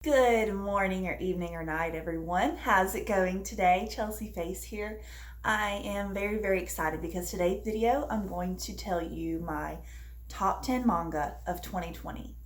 Good morning or evening or night, everyone. How's it going today? Chelsea Face here. I am very excited because today's video I'm going to tell you my top 10 manga of 2020.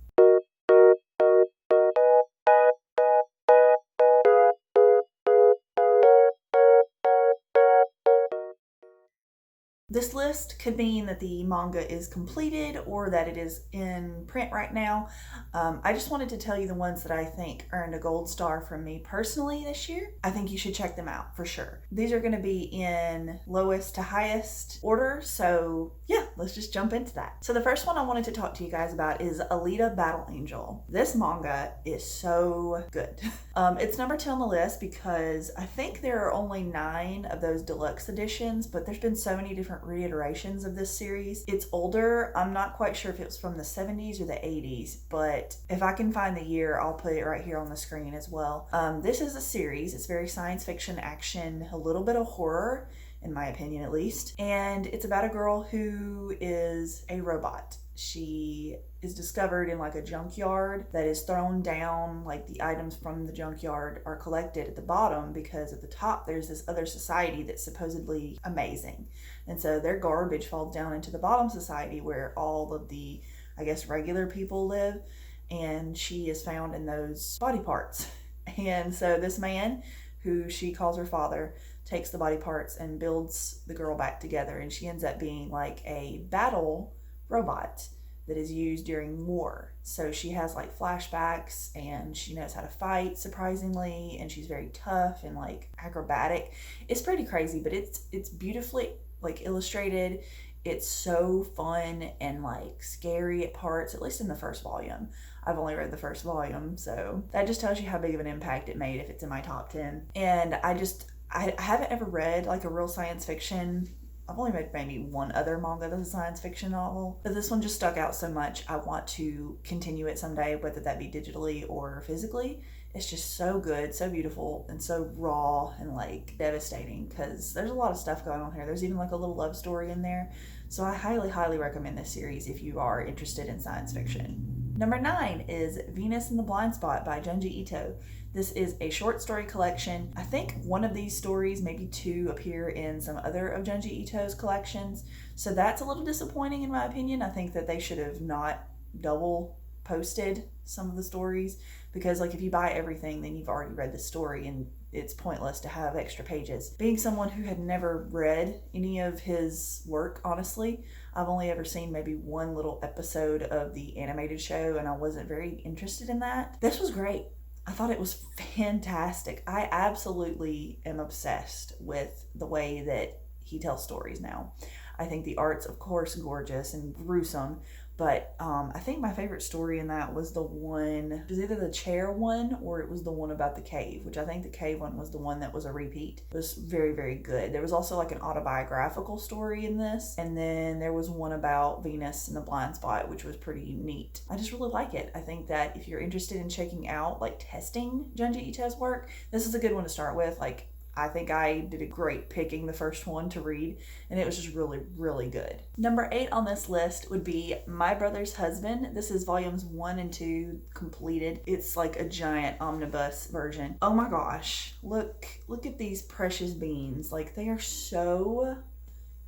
This list could mean that the manga is completed or that it is in print right now. I just wanted to tell you the ones that I think earned a gold star from me personally this year. I think you should check them out for sure. These are going to be in lowest to highest order, so yeah, let's just jump into that. So the first one I wanted to talk to you guys about is Elita Battle Angel. This manga is so good. It's number 2 on the list because I think there are only 9 of those deluxe editions, but there's been so many different reiterations of this series. It's older. I'm not quite sure if it was from the 70s or the 80s, but if I can find the year, I'll put it right here on the screen as well. This is a series. It's very science fiction, action, a little bit of horror, in my opinion at least. And it's about a girl who is a robot. She is discovered in like a junkyard that is thrown down. Like the items from the junkyard are collected at the bottom because at the top there's this other society that's supposedly amazing. And so their garbage falls down into the bottom society where all of the, I guess, regular people live. And she is found in those body parts. And so this man, who she calls her father, takes the body parts and builds the girl back together. And she ends up being like a battle robot that is used during war. So she has like flashbacks and she knows how to fight surprisingly, and she's very tough and like acrobatic. It's pretty crazy, but it's beautifully like illustrated. It's so fun and like scary at parts, at least in the first volume. I've only read the first volume, so that just tells you how big of an impact it made if it's in my top 10. And I haven't ever read like a real science fiction. I've only read maybe one other manga that's a science fiction novel, but this one just stuck out so much. I want to continue it someday, whether that be digitally or physically. It's just so good, so beautiful, and so raw and like devastating because there's a lot of stuff going on here. There's even like a little love story in there. So I highly recommend this series if you are interested in science fiction. Number 9 is Venus in the Blind Spot by Junji Ito. This is a short story collection. I think one of these stories, maybe 2, appear in some other of Junji Ito's collections. So that's a little disappointing in my opinion. I think that they should have not double posted some of the stories because like if you buy everything, then you've already read the story and it's pointless to have extra pages. Being someone who had never read any of his work, honestly, I've only ever seen maybe one little episode of the animated show and I wasn't very interested in that. This was great. I thought it was fantastic. I absolutely am obsessed with the way that he tells stories now. I think the art's, of course, gorgeous and gruesome, but I think my favorite story in that was the one, it was either the chair one or it was the one about the cave, which I think the cave one was the one that was a repeat. It was very good. There was also like an autobiographical story in this, and then there was one about Venus in the Blind Spot, which was pretty neat. I just really like it. I think that if you're interested in checking out, like testing Junji Ito's work, this is a good one to start with. Like, I think I did a great picking the first one to read, and it was just really good. Number 8 on this list would be My Brother's Husband. This is volumes 1 and 2 completed. It's like a giant omnibus version. Oh my gosh, look at these precious beans. Like, they are so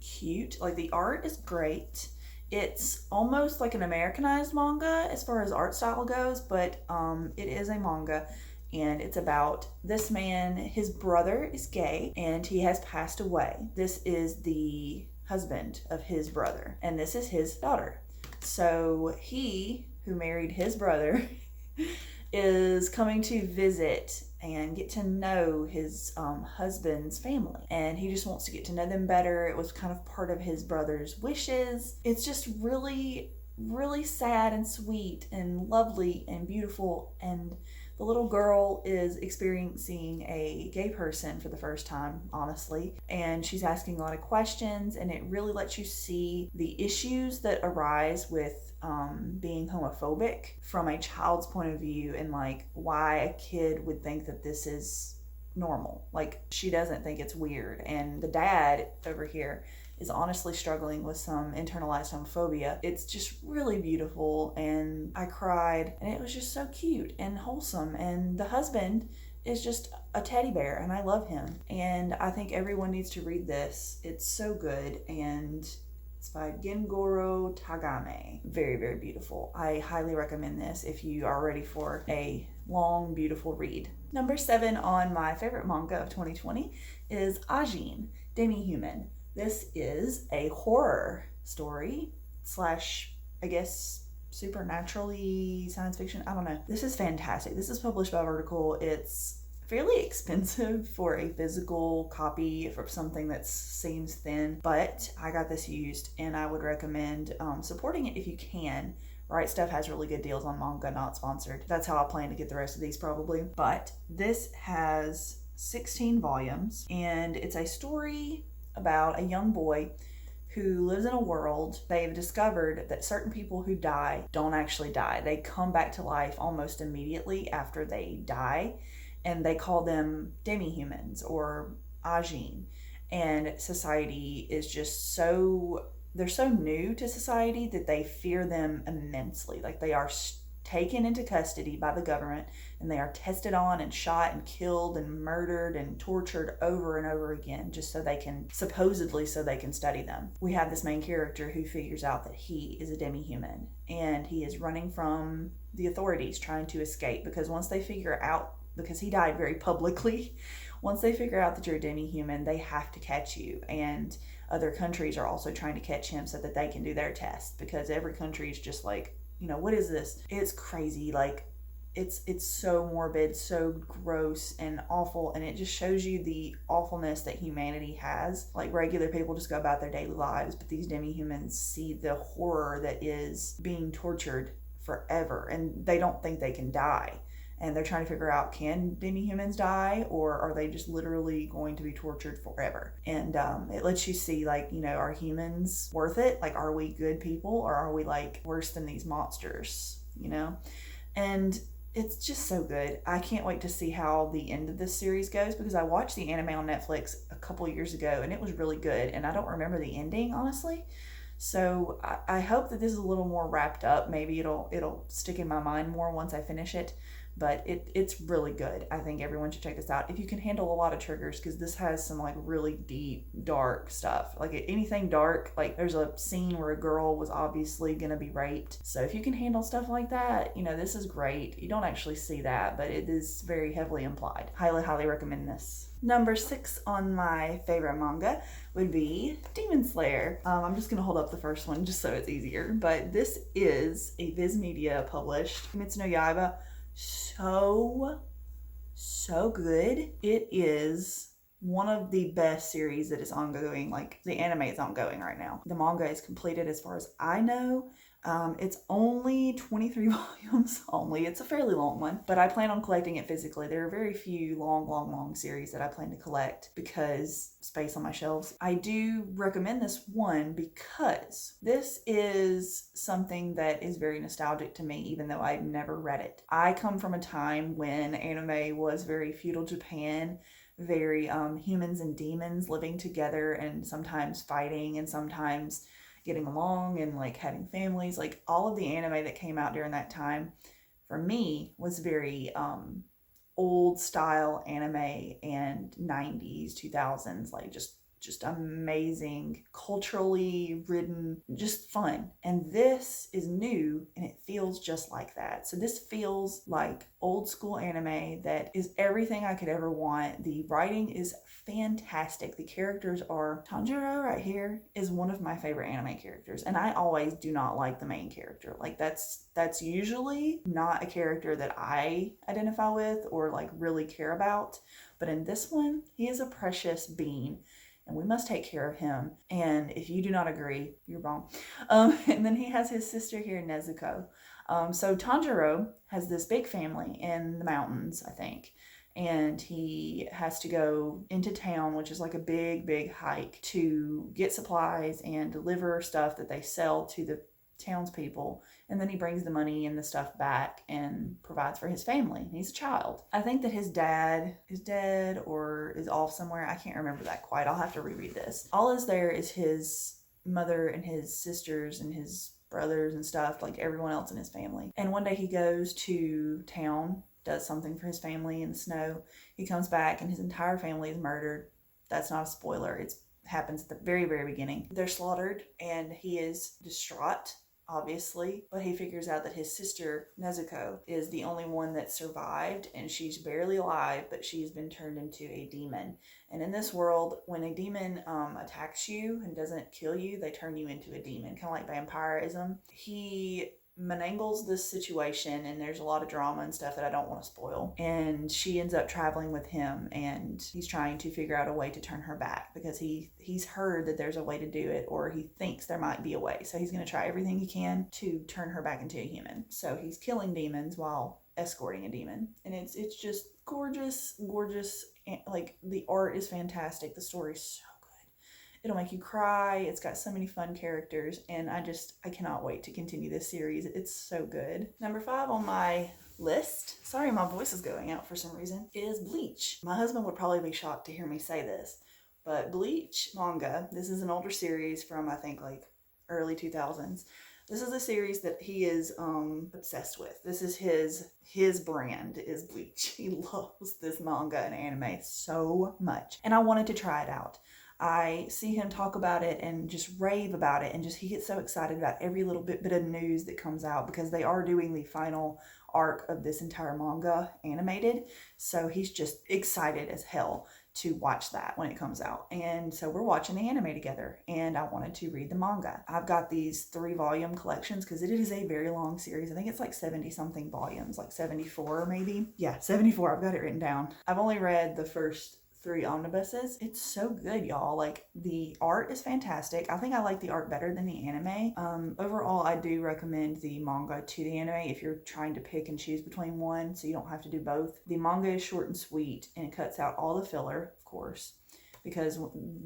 cute. Like, the art is great. It's almost like an Americanized manga as far as art style goes, but it is a manga. And it's about this man, his brother is gay and he has passed away. This is the husband of his brother and this is his daughter. So he, who married his brother, is coming to visit and get to know his husband's family. And he just wants to get to know them better. It was kind of part of his brother's wishes. It's just really sad and sweet and lovely and beautiful, and the little girl is experiencing a gay person for the first time, honestly, and she's asking a lot of questions, and it really lets you see the issues that arise with being homophobic from a child's point of view, and like why a kid would think that this is normal. Like, she doesn't think it's weird, and the dad over here is honestly struggling with some internalized homophobia. It's just really beautiful, and I cried, and it was just so cute and wholesome. And the husband is just a teddy bear, and I love him. And I think everyone needs to read this. It's so good, and it's by Gengoro Tagame. Very, very beautiful. I highly recommend this if you are ready for a long, beautiful read. Number 7 on my favorite manga of 2020 is Ajin Demihuman. This is a horror story slash, I guess, supernaturally science fiction. I don't know. This is fantastic. This is published by Vertical. It's fairly expensive for a physical copy of something that seems thin, but I got this used, and I would recommend supporting it if you can. Right Stuff has really good deals on manga, not sponsored. That's how I plan to get the rest of these probably. But this has 16 volumes, and it's a story about a young boy who lives in a world. They've discovered that certain people who die don't actually die. They come back to life almost immediately after they die, and they call them demi-humans or Ajin. And society is just they're so new to society that they fear them immensely. Like, they are taken into custody by the government, and they are tested on and shot and killed and murdered and tortured over and over again, just so they can study them. We have this main character who figures out that he is a demi-human, and he is running from the authorities, trying to escape, because because he died very publicly, once they figure out that you're a demi-human, they have to catch you. And other countries are also trying to catch him so that they can do their test, because every country is just like, what is this? It's crazy. Like, it's so morbid, so gross and awful, and it just shows you the awfulness that humanity has. Like, regular people just go about their daily lives, but these demi-humans see the horror that is being tortured forever, and they don't think they can die. And they're trying to figure out, can demi-humans die, or are they just literally going to be tortured forever? And it lets you see, like, are humans worth it? Like, are we good people, or are we, like, worse than these monsters, And it's just so good. I can't wait to see how the end of this series goes, because I watched the anime on Netflix a couple years ago, and it was really good, and I don't remember the ending, honestly. So I hope that this is a little more wrapped up. Maybe it'll stick in my mind more once I finish it. But it's really good. I think everyone should check this out if you can handle a lot of triggers, because this has some, like, really deep, dark stuff. Like, anything dark, like, there's a scene where a girl was obviously gonna be raped. So if you can handle stuff like that, this is great. You don't actually see that, but it is very heavily implied. Highly, highly recommend this. Number 6 on my favorite manga would be Demon Slayer. I'm just going to hold up the first one just so it's easier. But this is a Viz Media published Kimetsu no Yaiba. So good. It is one of the best series that is ongoing. Like, the anime is ongoing right now. The manga is completed as far as I know. It's only 23 volumes only. It's a fairly long one, but I plan on collecting it physically. There are very few long series that I plan to collect because space on my shelves. I do recommend this one because this is something that is very nostalgic to me, even though I've never read it. I come from a time when anime was very feudal Japan, very humans and demons living together and sometimes fighting and sometimes getting along and, like, having families. Like, all of the anime that came out during that time for me was very old style anime and 90s 2000s, like, just amazing, culturally ridden, just fun. And this is new, and it feels just like that. So this feels like old school anime that is everything I could ever want. The writing is fantastic. The characters are... Tanjiro right here is one of my favorite anime characters, and I always do not like the main character. Like, that's usually not a character that I identify with or, like, really care about. But in this one, he is a precious being, and we must take care of him. And if you do not agree, you're wrong. And then he has his sister here, Nezuko. So Tanjiro has this big family in the mountains, I think. And he has to go into town, which is like a big hike, to get supplies and deliver stuff that they sell to the townspeople, and then he brings the money and the stuff back and provides for his family. He's a child. I think that his dad is dead or is off somewhere. I can't remember that quite. I'll have to reread this. All is there is his mother and his sisters and his brothers and stuff, like everyone else in his family. And one day he goes to town, does something for his family in the snow. He comes back and his entire family is murdered. That's not a spoiler. It happens at the very, very beginning. They're slaughtered and he is distraught, obviously, but he figures out that his sister Nezuko is the only one that survived, and she's barely alive, but she's been turned into a demon. And in this world, when a demon attacks you and doesn't kill you, they turn you into a demon, kind of like vampirism. He menangles this situation, and there's a lot of drama and stuff that I don't want to spoil. And she ends up traveling with him, and he's trying to figure out a way to turn her back because he's heard that there's a way to do it, or he thinks there might be a way. So he's going to try everything he can to turn her back into a human. So he's killing demons while escorting a demon, and it's just gorgeous. Like, the art is fantastic. The story's so good. It'll make you cry. It's got so many fun characters, and I cannot wait to continue this series. It's so good. Number 5 on my list, sorry my voice is going out for some reason, is Bleach. My husband would probably be shocked to hear me say this, but Bleach manga, this is an older series from, I think, like early 2000s. This is a series that he is obsessed with. This is his brand is Bleach. He loves this manga and anime so much, and I wanted to try it out. I see him talk about it and just rave about it, and he gets so excited about every little bit of news that comes out because they are doing the final arc of this entire manga animated. So he's just excited as hell to watch that when it comes out. And so we're watching the anime together, and I wanted to read the manga. I've got these 3-volume collections because it is a very long series. I think it's like 70 something volumes, like 74 maybe. Yeah, 74. I've got it written down. I've only read the first 3 omnibuses. It's so good, y'all. Like, the art is fantastic. I think I like the art better than the anime. Overall, I do recommend the manga to the anime if you're trying to pick and choose between one, so you don't have to do both. The manga is short and sweet, and it cuts out all the filler, of course, because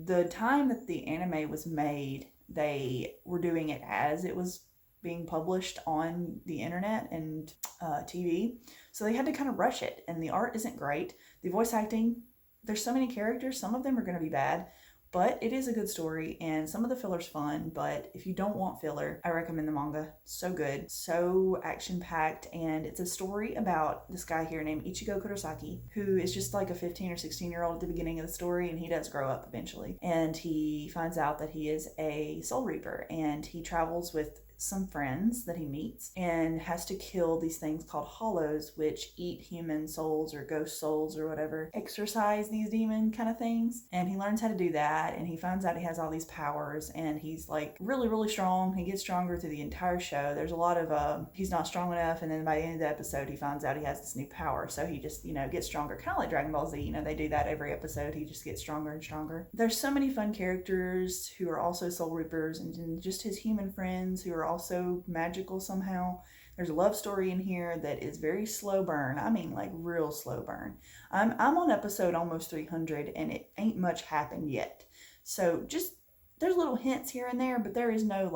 the time that the anime was made, they were doing it as it was being published on the internet and TV, so they had to kind of rush it, and the art isn't great. The voice acting, there's so many characters, some of them are going to be bad, but it is a good story, and some of the filler's fun. But if you don't want filler, I recommend the manga. So good, so action-packed, and it's a story about this guy here named Ichigo Kurosaki, who is just like a 15 or 16-year-old at the beginning of the story, and he does grow up eventually. And he finds out that he is a soul reaper, and he travels with some friends that he meets and has to kill these things called hollows, which eat human souls or ghost souls or whatever, exorcise these demon kind of things. And he learns how to do that, and he finds out he has all these powers, and he's like really strong. He gets stronger through the entire show. There's a lot of he's not strong enough, and then by the end of the episode he finds out he has this new power, so he just gets stronger, kind of like Dragon Ball Z. They do that every episode. He just gets stronger and stronger. There's so many fun characters who are also soul reapers, and just his human friends who are also magical somehow. There's a love story in here that is very slow burn. I mean, like real slow burn. I'm on episode almost 300, and it ain't much happened yet. So just, there's little hints here and there, but there is no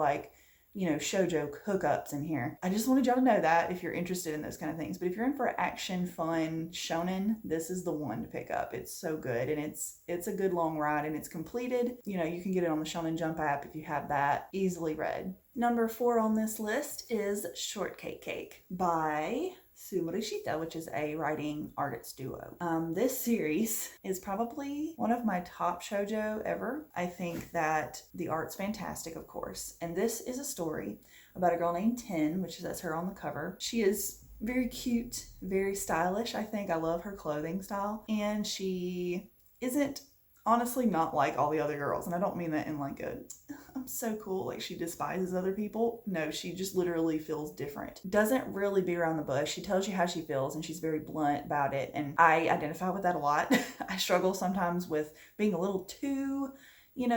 shoujo hookups in here. I just wanted y'all to know that if you're interested in those kind of things. But if you're in for action, fun, shonen, this is the one to pick up. It's so good, and it's a good long ride, and it's completed. You can get it on the Shonen Jump app if you have that. Easily read. Number 4 on this list is Shortcake by Sumurishita, which is a writing artist duo. This series is probably one of my top shoujo ever. I think that the art's fantastic, of course. And this is a story about a girl named Ten, which that's her on the cover. She is very cute, very stylish. I think I love her clothing style. And she isn't, honestly, not like all the other girls. And I don't mean that in like I'm so cool, like she despises other people. No, she just literally feels different. Doesn't really beat around the bush. She tells you how she feels, and she's very blunt about it. And I identify with that a lot. I struggle sometimes with being a little too,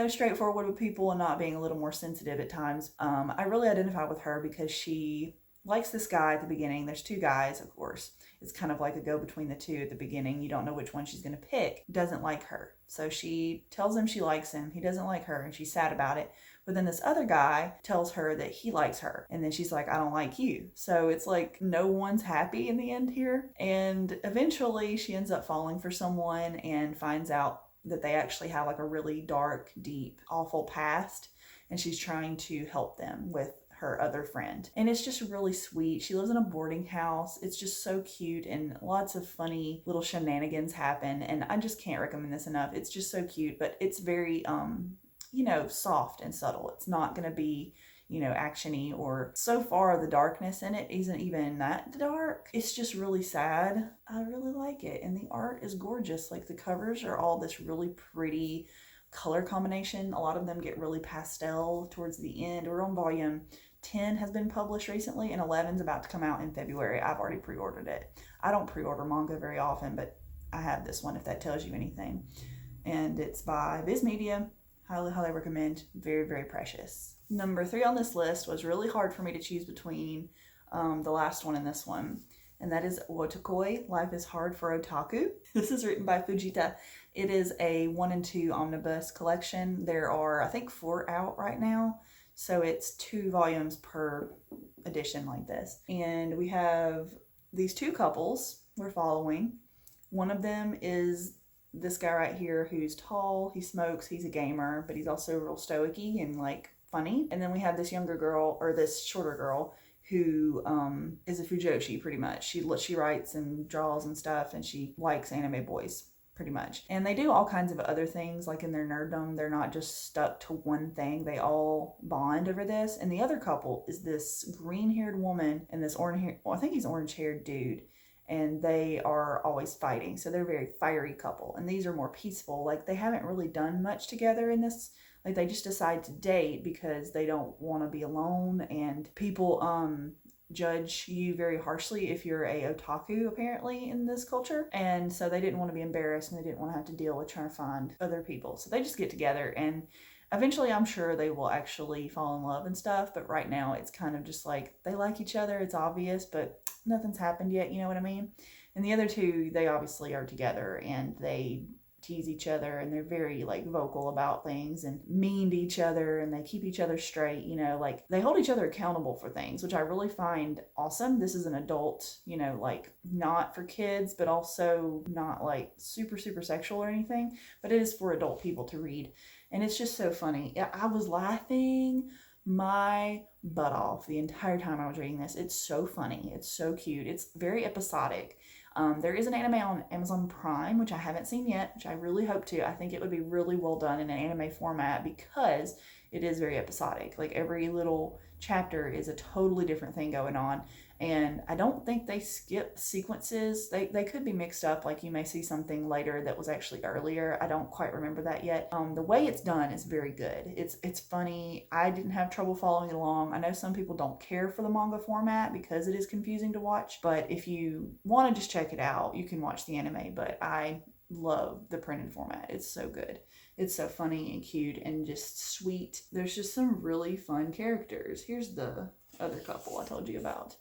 straightforward with people and not being a little more sensitive at times. I really identify with her because she likes this guy at the beginning. There's 2 guys, of course. It's kind of like a go between the 2 at the beginning. You don't know which one she's going to pick. Doesn't like her. So she tells him she likes him. He doesn't like her, and she's sad about it. But then this other guy tells her that he likes her. And then she's like, I don't like you. So it's like no one's happy in the end here. And eventually she ends up falling for someone and finds out that they actually have like a really dark, deep, awful past. And she's trying to help them with her other friend. And it's just really sweet. She lives in a boarding house. It's just so cute, and lots of funny little shenanigans happen. And I just can't recommend this enough. It's just so cute, but it's very, soft and subtle. It's not going to be, actiony, or so far the darkness in it isn't even that dark. It's just really sad. I really like it. And the art is gorgeous. Like the covers are all this really pretty color combination. A lot of them get really pastel towards the end. We're on volume 10 has been published recently, and 11 is about to come out in February. I've already pre-ordered it. I don't pre-order manga very often, but I have this one if that tells you anything. And it's by Viz Media. Highly, highly recommend. Very, very precious. Number 3 on this list was really hard for me to choose between the last one and this one. And that is Wotakoi, Life is Hard for Otaku. This is written by Fujita. It is a 1 and 2 omnibus collection. There are, I think, 4 out right now. So it's 2 volumes per edition like this. And we have these 2 couples we're following. One of them is this guy right here who's tall, he smokes, he's a gamer, but he's also real stoic-y and like funny. And then we have this younger girl, or this shorter girl, who is a fujoshi pretty much. She writes and draws and stuff, and she likes anime boys pretty much. And they do all kinds of other things, like in their nerddom. They're not just stuck to one thing. They all bond over this. And the other couple is this green-haired woman and this I think he's orange-haired dude. And they are always fighting. So they're a very fiery couple. And these are more peaceful. Like they haven't really done much together in this. Like they just decide to date because they don't want to be alone. And people judge you very harshly if you're a otaku, apparently, in this culture. And so they didn't want to be embarrassed, and they didn't want to have to deal with trying to find other people. So they just get together, and eventually I'm sure they will actually fall in love and stuff. But right now it's kind of just like they like each other. It's obvious, but nothing's happened yet. You know what I mean? And the other 2, they obviously are together, and they tease each other, and they're very like vocal about things and mean to each other, and they keep each other straight, like they hold each other accountable for things, which I really find awesome. This is an adult, like not for kids, but also not like super, super sexual or anything, but it is for adult people to read. And it's just so funny. I was laughing my butt off the entire time I was reading this. It's so funny. It's so cute. It's very episodic. There is an anime on Amazon Prime, which I haven't seen yet, which I really hope to. I think it would be really well done in an anime format because it is very episodic. Like every little chapter is a totally different thing going on. And I don't think they skip sequences. They could be mixed up. Like you may see something later that was actually earlier. I don't quite remember that yet. The way it's done is very good. It's funny. I didn't have trouble following along. I know some people don't care for the manga format because it is confusing to watch. But if you want to just check it out, you can watch the anime. But I love the printed format. It's so good. It's so funny and cute and just sweet. There's just some really fun characters. Here's the other couple I told you about.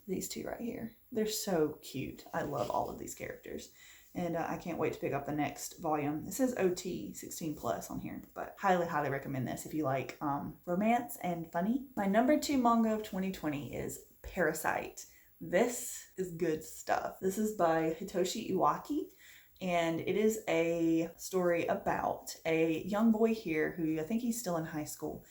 These 2 right here. They're so cute. I love all of these characters. And I can't wait to pick up the next volume. It says OT 16 plus on here, but highly, highly recommend this if you like romance and funny. My number 2 manga of 2020 is Parasite. This is good stuff. This is by Hitoshi Iwaki. And it is a story about a young boy here who I think he's still in high school.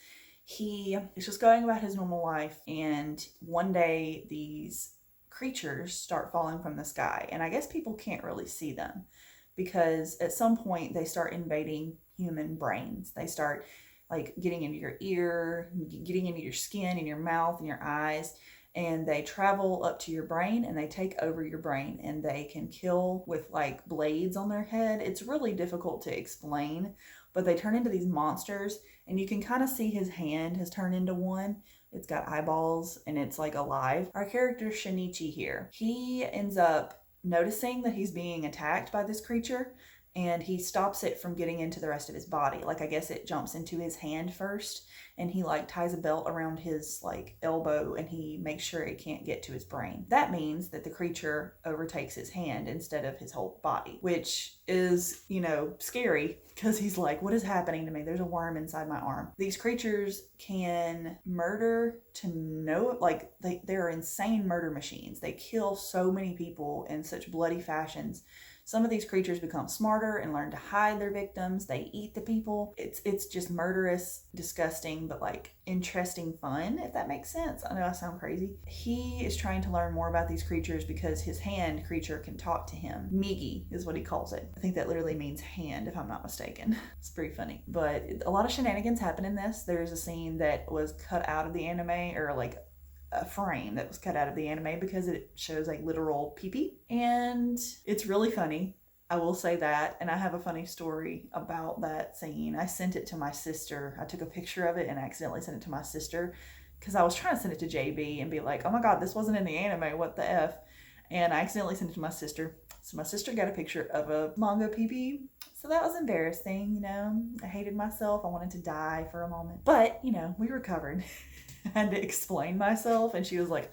He is just going about his normal life, and one day these creatures start falling from the sky, and I guess people can't really see them because at some point they start invading human brains. They start like getting into your ear, getting into your skin and your mouth and your eyes, and they travel up to your brain and they take over your brain, and they can kill with like blades on their head. It's really difficult to explain, but they turn into these monsters, and you can kind of see his hand has turned into one. It's got eyeballs and it's like alive. Our character Shinichi here, he ends up noticing that he's being attacked by this creature, and he stops it from getting into the rest of his body. Like I guess it jumps into his hand first, and he like ties a belt around his like elbow and he makes sure it can't get to his brain. That means that the creature overtakes his hand instead of his whole body, which is, scary because he's like, what is happening to me? There's a worm inside my arm. These creatures can murder to no, like they're insane murder machines. They kill so many people in such bloody fashions. Some of these creatures become smarter and learn to hide their victims. They eat the people. It's just murderous, disgusting, but like interesting fun, if that makes sense. I know I sound crazy. He is trying to learn more about these creatures because his hand creature can talk to him. Migi is what he calls it. I think that literally means hand, if I'm not mistaken. It's pretty funny. But a lot of shenanigans happen in this. There's a scene that was cut out of the anime, or like a frame that was cut out of the anime because it shows like literal pee-pee, and it's really funny. I will say that, and I have a funny story about that scene. I sent it to my sister. I took a picture of it and accidentally sent it to my sister because I was trying to send it to JB and be like, oh my god, this wasn't in the anime, what the F? And I accidentally sent it to my sister. So my sister got a picture of a manga pee-pee. So that was embarrassing, I hated myself. I wanted to die for a moment. But, we recovered. I had to explain myself, and she was like,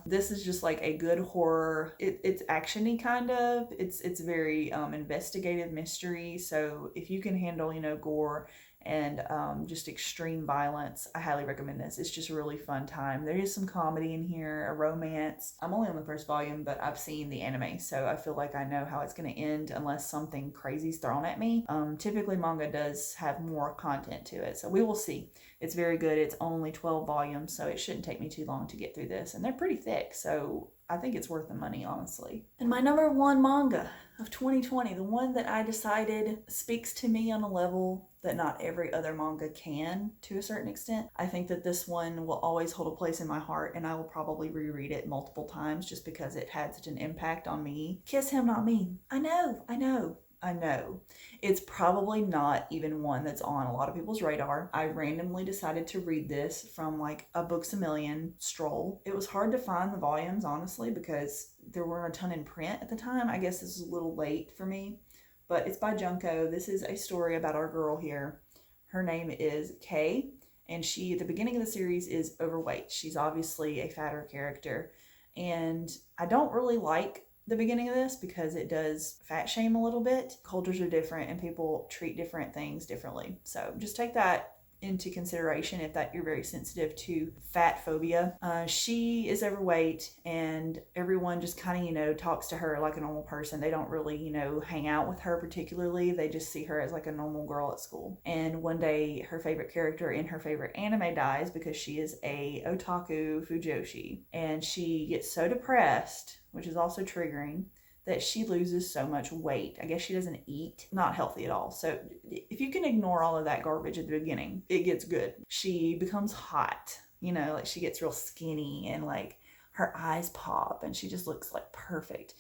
this is just like a good horror. It's action-y kind of. It's very investigative mystery. So if you can handle, gore and just extreme violence, I highly recommend this. It's just a really fun time. There is some comedy in here, a romance. I'm only on the first volume, but I've seen the anime, so I feel like I know how it's going to end unless something crazy's thrown at me. Typically manga does have more content to it, so we will see. It's very good. It's only 12 volumes, so it shouldn't take me too long to get through this, and they're pretty thick, so I think it's worth the money, honestly. And my number one manga of 2020, the one that I decided speaks to me on a level that not every other manga can, to a certain extent. I think that this one will always hold a place in my heart, and I will probably reread it multiple times just because it had such an impact on me. Kiss Him Not Me. I know. It's probably not even one that's on a lot of people's radar. I randomly decided to read this from like a Books A Million stroll. It was hard to find the volumes, honestly, because there weren't a ton in print at the time. I guess this is a little late for me, but it's by Junko. This is a story about our girl here. Her name is Kay, and she, at the beginning of the series, is overweight. She's obviously a fatter character, and I don't really like the beginning of this because it does fat shame a little bit. Cultures are different and people treat different things differently. So just take that into consideration if that you're very sensitive to fat phobia. She is overweight, and everyone just kind of, talks to her like a normal person. They don't really, hang out with her particularly. They just see her as like a normal girl at school. And one day her favorite character in her favorite anime dies because she is a otaku fujoshi, and she gets so depressed, which is also triggering, that she loses so much weight. I guess she doesn't eat. Not healthy at all. So if you can ignore all of that garbage at the beginning, it gets good. She becomes hot, like she gets real skinny and like her eyes pop and she just looks like perfect.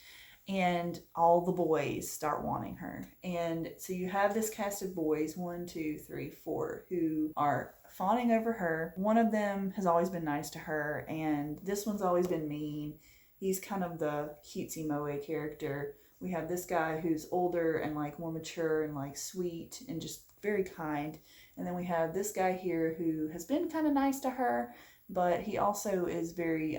And all the boys start wanting her. And so you have this cast of boys, 1, 2, 3, 4, who are fawning over her. One of them has always been nice to her, and this one's always been mean. He's kind of the cutesy moe character. We have this guy who's older and like more mature and like sweet and just very kind. And then we have this guy here who has been kind of nice to her, but he also is very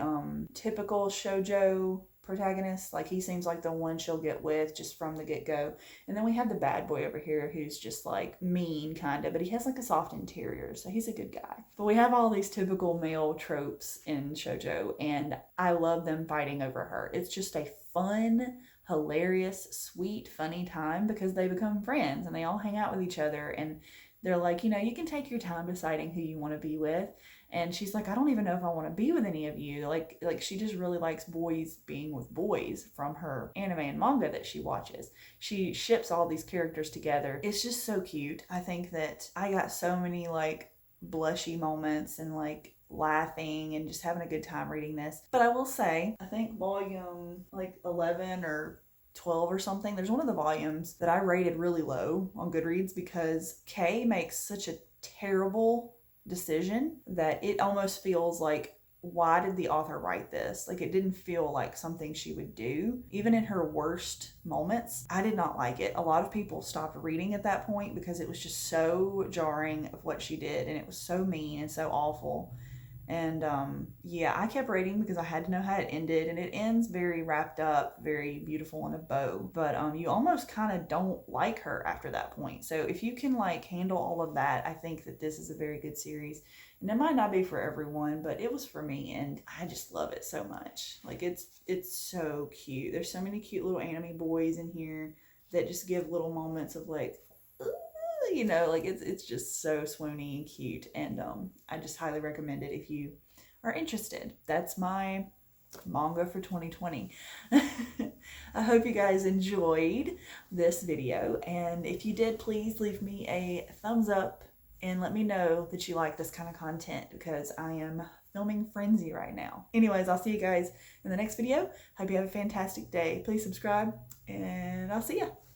typical shoujo protagonist. Like he seems like the one she'll get with just from the get-go. And then we have the bad boy over here who's just like mean kind of, but he has like a soft interior, so he's a good guy. But we have all these typical male tropes in shoujo, and I love them fighting over her. It's just a fun, hilarious, sweet, funny time because they become friends and they all hang out with each other, and they're like, you can take your time deciding who you want to be with. And she's like, I don't even know if I want to be with any of you. Like she just really likes boys being with boys from her anime and manga that she watches. She ships all these characters together. It's just so cute. I think that I got so many like blushy moments and like laughing and just having a good time reading this. But I will say, I think volume like 11 or 12 or something, there's one of the volumes that I rated really low on Goodreads because Kay makes such a terrible decision that it almost feels like why did the author write this? Like, it didn't feel like something she would do. Even in her worst moments, I did not like it. A lot of people stopped reading at that point because it was just so jarring of what she did, and it was so mean and so awful. And yeah, I kept reading because I had to know how it ended, and it ends very wrapped up, very beautiful in a bow. But you almost kind of don't like her after that point. So if you can like handle all of that, I think that this is a very good series. And it might not be for everyone, but it was for me, and I just love it so much. Like, it's so cute. There's so many cute little anime boys in here that just give little moments of like, you know, like it's just so swoony and cute. And I just highly recommend it if you are interested. That's my manga for 2020. I hope you guys enjoyed this video, and if you did, please leave me a thumbs up and let me know that you like this kind of content, because I am filming frenzy right now. Anyways, I'll see you guys in the next video. Hope you have a fantastic day. Please subscribe, and I'll see ya.